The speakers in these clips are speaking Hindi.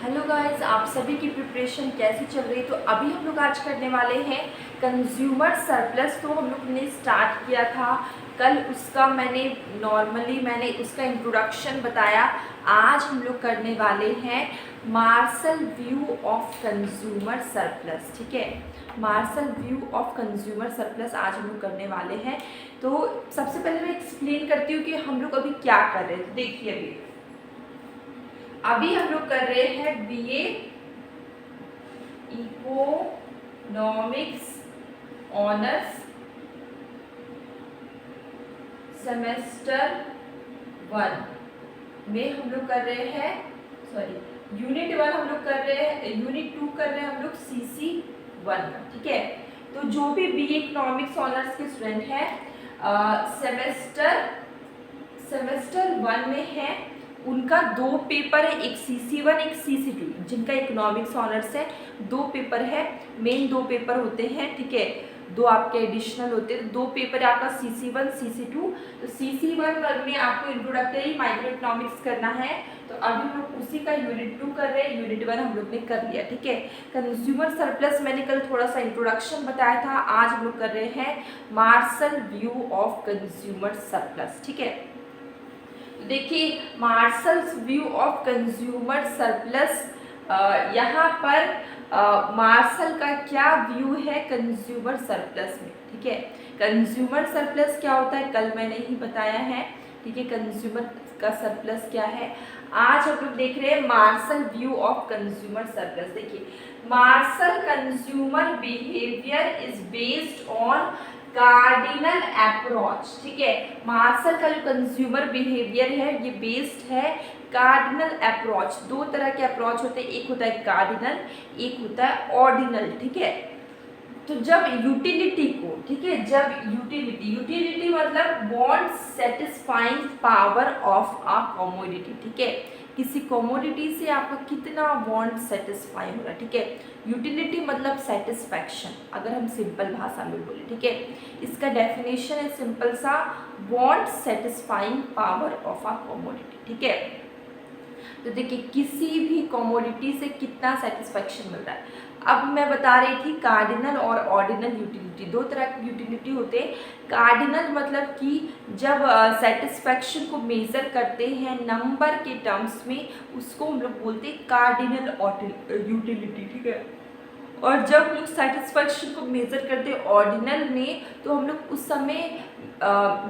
हेलो गाइस, आप सभी की प्रिपरेशन कैसी चल रही है। तो अभी हम लोग आज करने वाले हैं कंज्यूमर सरप्लस। तो हम लोग ने स्टार्ट किया था कल, उसका मैंने उसका इंट्रोडक्शन बताया। आज हम लोग करने वाले हैं Marshall view of consumer surplus. ठीक है, Marshall view of consumer surplus आज हम लोग करने वाले हैं। तो सबसे पहले मैं एक्सप्लेन करती हूँ कि हम लोग अभी क्या कर रहे हैं। तो देखिए, अभी हम लोग कर रहे हैं बीए इकोनॉमिक्स ऑनर्स सेमेस्टर 1 में हम लोग कर रहे हैं, यूनिट 1 हम लोग कर रहे हैं, यूनिट 2 कर रहे हैं हम लोग सीसी 1 का। ठीक है, तो जो भी बीए इकोनॉमिक्स ऑनर्स के स्टूडेंट हैं सेमेस्टर 1 में है, उनका 2 पेपर है, एक CC1 एक CC2। जिनका इकोनॉमिक्स ऑनर्स है 2 पेपर है, मेन 2 पेपर होते हैं। ठीक है, 2 आपके एडिशनल होते हैं। 2 पेपर है आपका CC1 CC2। तो CC1 में आपको इंट्रोडक्टरी माइक्रो इकोनॉमिक्स करना है, तो अभी हम लोग उसी का यूनिट 2 कर रहे हैं। यूनिट 1 हम लोग ने कर लिया। ठीक है, कंज्यूमर सरप्लस मैंने कल थोड़ा सा इंट्रोडक्शन बताया था। आज हम लोग कर रहे हैं Marshall view of consumer surplus. ठीक है, देखिए Marshall's view of consumer surplus, यहाँ पर मार्शल का क्या व्यू है कंज्यूमर सरप्लस में। ठीक है, कंज्यूमर सरप्लस क्या होता है कल मैंने ही बताया है। ठीक है, कंज्यूमर का सरप्लस क्या है, आज हम लोग देख रहे हैं Marshall view of consumer surplus. देखिए, Marshall consumer behaviour is based on cardinal approach. ठीक है, मार्शल का जो कंज्यूमर बिहेवियर है ये बेस्ड है कार्डिनल अप्रोच। 2 तरह के अप्रोच होते हैं, एक होता है कार्डिनल, एक होता है ऑर्डिनल। ठीक है, तो जब यूटिलिटी को, ठीक है, जब यूटिलिटी मतलब want satisfying power of a commodity. ठीक है, किसी कमोडिटी से आपका कितना वांट सेटिस्फाई हो रहा है। ठीक है, यूटिलिटी मतलब सेटिस्फैक्शन, अगर हम सिंपल भाषा में बोले। ठीक है, इसका डेफिनेशन है सिंपल सा, want satisfying power of a commodity. ठीक है, तो देखिए किसी भी कमोडिटी से कितना सेटिस्फैक्शन मिल रहा है। अब मैं बता रही थी कार्डिनल और ऑर्डिनल यूटिलिटी, 2 तरह की यूटिलिटी होते हैं। कार्डिनल मतलब कि जब सेटिस्फैक्शन को मेज़र करते हैं नंबर के टर्म्स में, उसको हम लोग बोलते हैं कार्डिनल यूटिलिटी। ठीक है, और जब लोग सेटिस्फैक्शन को मेज़र करते हैं ऑर्डिनल में, तो हम लोग उस समय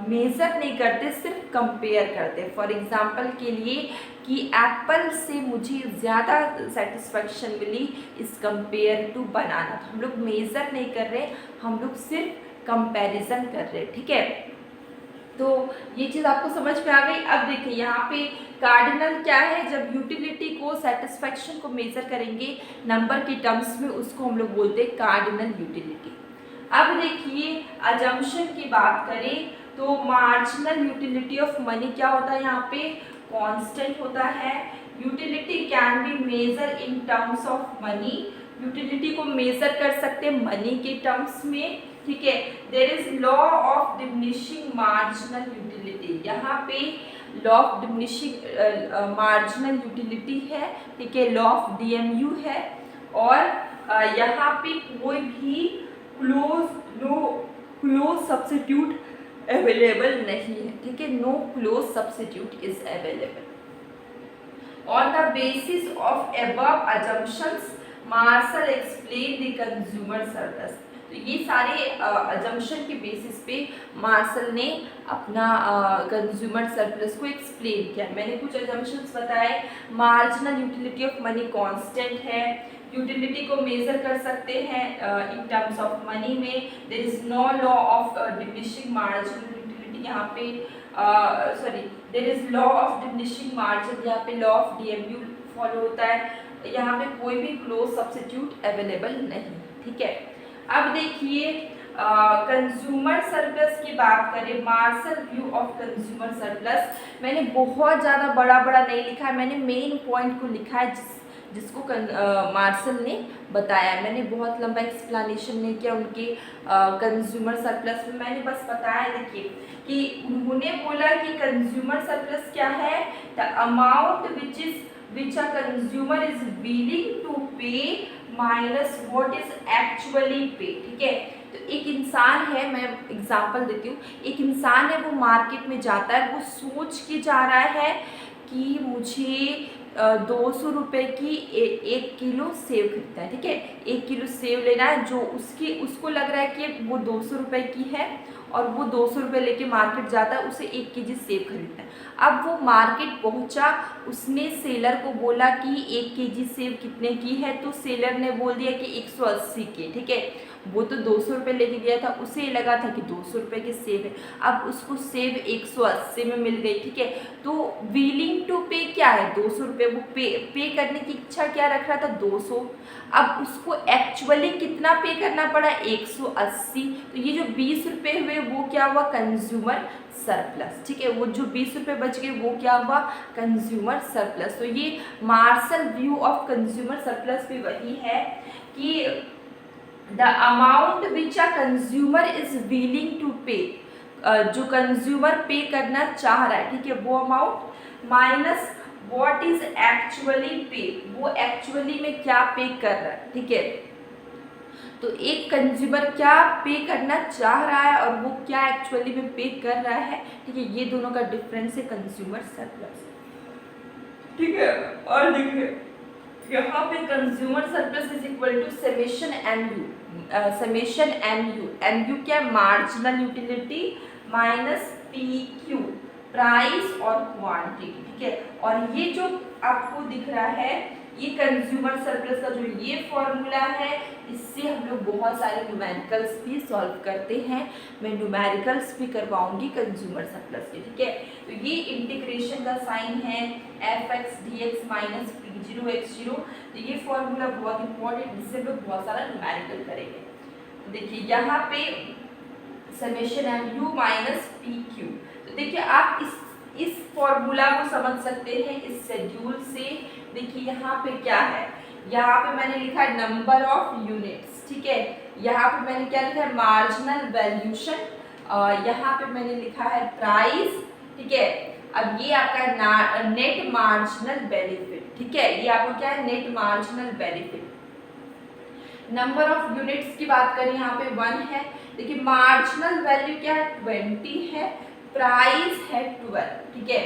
मेज़र नहीं करते, सिर्फ कंपेयर करते। फॉर एग्जांपल के लिए कि एप्पल से मुझे ज़्यादा सेटिस्फैक्शन मिली इस कंपेयर टू बनाना, तो हम लोग मेज़र नहीं कर रहे, हम लोग सिर्फ कंपैरिजन कर रहे। ठीक है, तो ये चीज़ आपको समझ में आ गई। अब देखिए यहाँ पे कार्डिनल क्या है, जब यूटिलिटी को सेटिस्फैक्शन को मेजर करेंगे नंबर के टर्म्स में, उसको हम लोग बोलते हैं कार्डिनल यूटिलिटी। अब देखिए अजम्पशन की बात करें तो मार्जिनल यूटिलिटी ऑफ मनी क्या होता है, यहाँ पे कांस्टेंट होता है। Utility can be measure in terms of money, utility को मेजर कर सकते हैं मनी के टर्म्स में। ठीक है, there is law of diminishing marginal utility, यहाँ पे law of diminishing marginal utility है। ठीक है, लॉ ऑफ DMU है, और यहाँ पे कोई भी क्लोज सब्स्टिट्यूट अवेलेबल नहीं है। ठीक है, no close substitute is available. On the basis of above assumptions, Marshall explain the consumer surplus. तो ये सारे अजम्पशन के बेसिस पे मार्शल ने अपना कंज्यूमर सरप्लस को एक्सप्लेन किया। मैंने कुछ अजम्पशंस बताए, marginal utility of money constant है, यूटिलिटी को मेजर कर सकते हैं इन टर्म्स ऑफ मनी में, there is no law of diminishing marginal utility, यहाँ पे there is law of diminishing margin, यहाँ पे लॉ ऑफ DMU फॉलो होता है, यहाँ पे कोई भी क्लोज सब्स्टिट्यूट अवेलेबल नहीं। ठीक है, अब देखिए कंज्यूमर सरप्लस की बात करें, Marshall view of consumer surplus, मैंने बहुत ज़्यादा बड़ा नहीं लिखा है, मैंने मेन पॉइंट को लिखा है जिसको मार्शल ने बताया। मैंने बहुत लंबा एक्सप्लेनेशन नहीं किया उनके कंज्यूमर सरप्लस में, मैंने बस बताया। देखिए कि उन्होंने बोला कि कंज्यूमर सरप्लस क्या है, the amount which is which a consumer is willing to pay minus what is actually paid। ठीक है, तो एक इंसान है, मैं एग्जांपल देती हूँ, एक इंसान है वो मार्केट में जाता है, वो सोच के जा रहा है कि मुझे 200 रुपये की 1 किलो सेव खरीदना है। ठीक है, 1 किलो सेव लेना है, जो उसको लग रहा है कि वो 200 रुपये की है और वो 200 रुपये लेके मार्केट जाता है, उसे 1 केजी सेव खरीदना है। अब वो मार्केट पहुंचा, उसने सेलर को बोला कि 1 केजी सेव कितने की है, तो सेलर ने बोल दिया कि 180 की। ठीक है, वो तो 200 रुपये लेके गया था, उसे लगा था कि 200 रुपये की सेव है, अब उसको सेव 180 में मिल गई। ठीक है, तो विलिंग टू पे क्या है, 200 रुपये, वो पे करने की इच्छा क्या रख रहा था, 200। अब उसको एक्चुअली कितना पे करना पड़ा, 180। तो ये जो 20 रुपये हुए वो क्या हुआ, कंज्यूमर सरप्लस। ठीक है, वो जो 20 रुपये बच गए वो क्या हुआ, कंज्यूमर सरप्लस। तो ये Marshall view of consumer surplus भी वही है कि the amount which a consumer is willing to pay, जो कंज्यूमर पे करना चाह रहा है, ठीक है, वो amount minus what is actually पे, वो एक्चुअली में क्या पे कर रहा है। ठीक है, तो एक कंज्यूमर क्या पे करना चाह रहा है और वो क्या एक्चुअली में पे कर रहा है। ठीक है, ये दोनों का डिफरेंस है कंज्यूमर सरप्लस। ठीक है, और देखिए यहाँ पे consumer surplus is equal to summation M U, summation M U क्या, marginal utility minus P Q, price और क्वांटिटी। ठीक है, और ये जो आपको दिख रहा है ये कंज्यूमर सरप्लस का जो ये फॉर्मूला है, इससे हम लोग बहुत सारे न्यूमेरिकल्स भी सॉल्व करते हैं। मैं न्यूमेरिकल्स भी करवाऊंगी कंज्यूमर सरप्लस के। ठीक है, तो ये इंटीग्रेशन का साइन है fx dx minus p0 x0। तो ये फॉर्मूला बहुत इंपॉर्टेंट, जिससे हम लोग बहुत सारा न्यूमेरिकल करेंगे। तो देखिए यहाँ पे summation M U minus P Q, तो देखिए आप इस फॉर्मूला को समझ सकते हैं इस शेड्यूल से। देखिए यहाँ पे क्या है, यहाँ पे मैंने लिखा है नंबर ऑफ यूनिट्स। ठीक है, यहाँ पे मैंने क्या लिखा है, मार्जिनल वैल्यूशन, यहाँ पे मैंने लिखा है प्राइस। ठीक है, अब ये आपका नेट मार्जिनल बेनिफिट। ठीक है, ये आपको क्या है, net marginal benefit. Number of units की बात करें, यहाँ पे 1 है। देखिए मार्जिनल वैल्यू क्या है, 20 है, प्राइस है 12। ठीक है,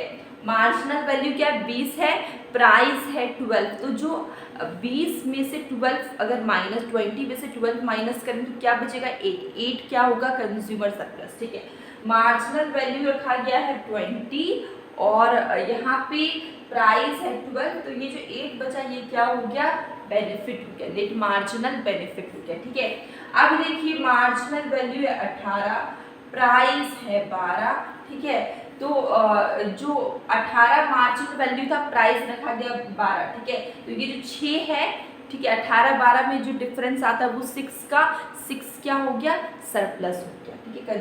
मार्जिनल वैल्यू क्या है, 20 है, प्राइस है 12। तो जो 20 में से 12 अगर माइनस 20 में से 12 माइनस करें तो क्या बचेगा, 8 क्या होगा, कंज्यूमर सरप्लस। ठीक है, मार्जिनल वैल्यू रखा गया है 20 और यहाँ पे प्राइस है 12, तो ये जो 8 बचा ये क्या हो गया, बेनिफिट हो गया, नेट मार्जिनल बेनिफिट हो गया। ठीक है, अब देखिए मार्जिनल वैल्यू है 18, प्राइस है 12। ठीक है, तो जो 18 मार्जिनल वैल्यू था, प्राइस रखा गया 12। ठीक है, तो ये जो 6 है, ठीक है, 18-12 में जो डिफरेंस आता है वो 6 का 6 क्या हो गया, सरप्लस हो गया। ठीक है,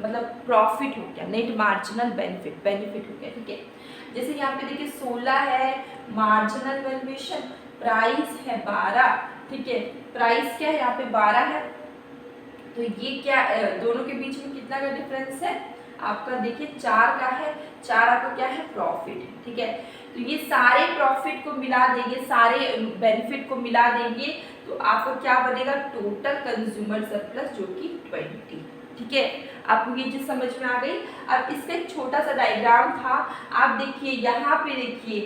मतलब प्रॉफिट हो गया, नेट मार्जिनल बेनिफिट हो गया। ठीक है, जैसे यहाँ पे देखिए 16 है मार्जिनल वैल्यूएशन, प्राइस है 12। ठीक है, प्राइस क्या है, यहाँ पे 12 है, तो ये क्या दोनों के बीच में कितना का डिफरेंस है आपका, देखिए 4 का है, 4 आपका क्या है, प्रॉफिट है। ठीक है, तो ये सारे प्रॉफिट को मिला देंगे, सारे बेनिफिट को मिला देंगे, तो आपका क्या बनेगा, टोटल कंज्यूमर सरप्लस जो कि 20। ठीक है, आपको ये चीज समझ में आ गई। अब इसका एक छोटा सा डायग्राम था, आप देखिए यहाँ पे देखिए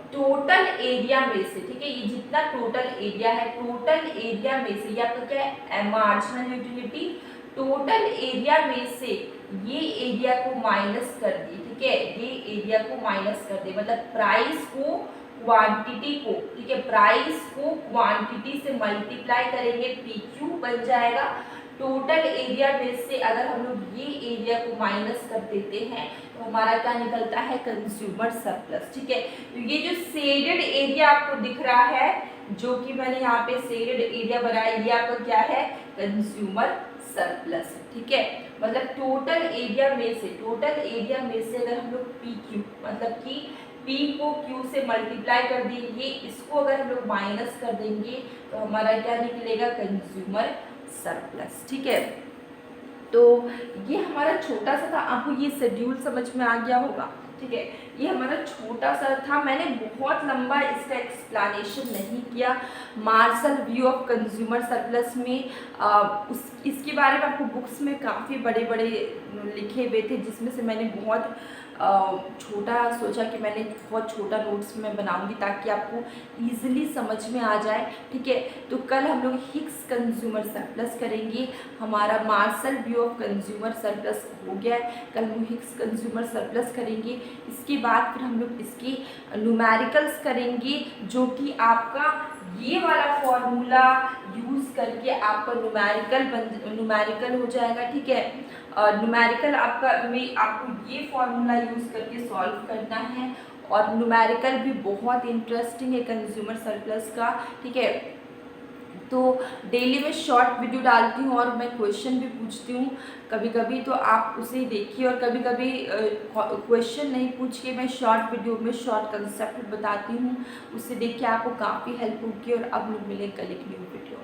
टोटल एरिया में से, ठीक है, ये जितना टोटल एरिया है, टोटल एरिया में से ये आपका क्या है, मार्जिनल यूटिलिटी, टोटल एरिया में से ये एरिया को माइनस कर दिए। ठीक है, ये एरिया को माइनस कर दिए, मतलब प्राइस को क्वांटिटी को, ठीक है, प्राइस को क्वांटिटी से मल्टीप्लाई करेंगे, पी क्यू बन जाएगा। टोटल एरिया में से अगर हम लोग ये एरिया को माइनस कर देते हैं तो हमारा क्या निकलता है, कंज्यूमर सरप्लस। ठीक है, तो ये जो शेडेड एरिया आपको दिख रहा है, जो कि मैंने यहाँ पे शेडेड एरिया बनाया, ये आपका क्या है, कंज्यूमर सरप्लस। ठीक है, मतलब टोटल एरिया में से अगर हम लोग पी क्यू, मतलब कि P को Q से मल्टीप्लाई कर देंगे, इसको अगर हम लोग माइनस कर देंगे तो हमारा क्या निकलेगा, कंज्यूमर सरप्लस। ठीक है, तो ये हमारा छोटा सा था, आपको ये शेड्यूल समझ में आ गया होगा। ठीक है। ये हमारा छोटा सा था, मैंने बहुत लंबा इसका एक्सप्लेनेशन नहीं किया। Marshall view of consumer surplus में इसके बारे में आपको बुक्स में काफ़ी बड़े बड़े लिखे हुए थे, जिसमें से मैंने बहुत छोटा सोचा कि मैंने बहुत छोटा नोट्स में बनाऊंगी ताकि आपको ईजिली समझ में आ जाए। ठीक है, तो कल हम लोग हिक्स कंज्यूमर सरप्लस करेंगे। हमारा Marshall view of consumer surplus हो गया है, कल हम हिक्स कंज्यूमर सरप्लस करेंगे। इसके बाद फिर हम लोग इसके न्यूमेरिकल्स करेंगे, जो कि आपका ये वाला फॉर्मूला यूज़ करके आपका न्यूमेरिकल हो जाएगा। ठीक है, न्यूमेरिकल आपको ये फॉर्मूला यूज़ करके सॉल्व करना है, और न्यूमेरिकल भी बहुत इंटरेस्टिंग है कंज्यूमर सरप्लस का। ठीक है, तो डेली में शॉर्ट वीडियो डालती हूँ और मैं क्वेश्चन भी पूछती हूँ कभी कभी, तो आप उसे देखिए। और कभी कभी क्वेश्चन नहीं पूछ के मैं शॉर्ट वीडियो में शॉर्ट कंसेप्ट बताती हूँ, उससे देख के आपको काफ़ी हेल्प होगी। और अब लोग मिले कल एक न्यू वीडियो।